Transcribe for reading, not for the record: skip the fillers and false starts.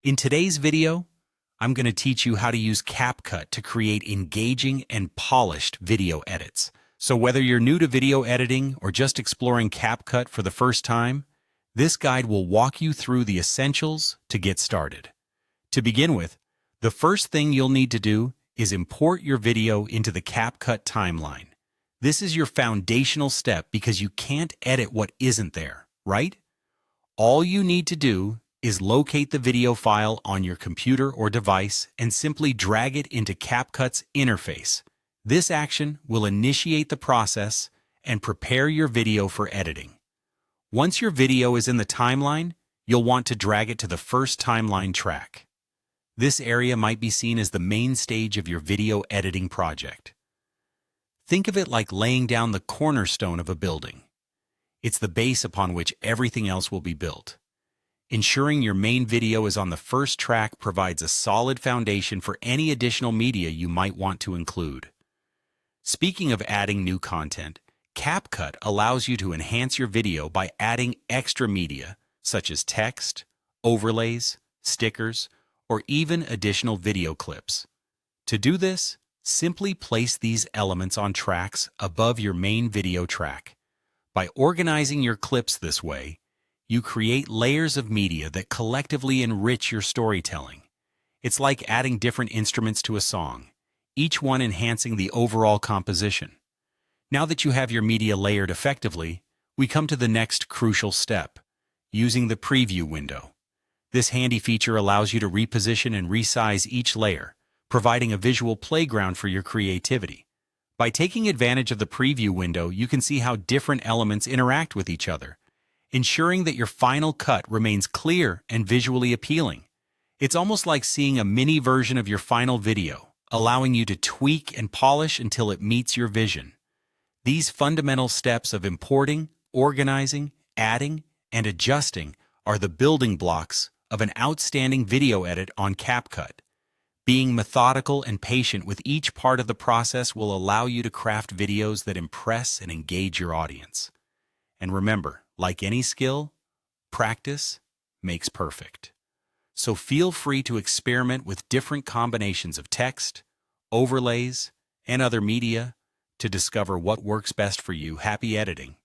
In today's video, I'm going to teach you how to use CapCut to create engaging and polished video edits. So whether you're new to video editing or just exploring CapCut for the first time, this guide will walk you through the essentials to get started. To begin with, the first thing you'll need to do is import your video into the CapCut timeline. This is your foundational step because you can't edit what isn't there, right? All you need to do is locate the video file on your computer or device and simply drag it into CapCut's interface. This action will initiate the process and prepare your video for editing. Once your video is in the timeline, you'll want to drag it to the first timeline track. This area might be seen as the main stage of your video editing project. Think of it like laying down the cornerstone of a building. It's the base upon which everything else will be built. Ensuring your main video is on the first track provides a solid foundation for any additional media you might want to include. Speaking of adding new content, CapCut allows you to enhance your video by adding extra media, such as text, overlays, stickers, or even additional video clips. To do this, simply place these elements on tracks above your main video track. By organizing your clips this way, you create layers of media that collectively enrich your storytelling. It's like adding different instruments to a song, each one enhancing the overall composition. Now that you have your media layered effectively, we come to the next crucial step, using the preview window. This handy feature allows you to reposition and resize each layer, providing a visual playground for your creativity. By taking advantage of the preview window, you can see how different elements interact with each other, ensuring that your final cut remains clear and visually appealing. It's almost like seeing a mini version of your final video, allowing you to tweak and polish until it meets your vision. These fundamental steps of importing, organizing, adding, and adjusting are the building blocks of an outstanding video edit on CapCut. Being methodical and patient with each part of the process will allow you to craft videos that impress and engage your audience. And remember, like any skill, practice makes perfect. So feel free to experiment with different combinations of text, overlays, and other media to discover what works best for you. Happy editing!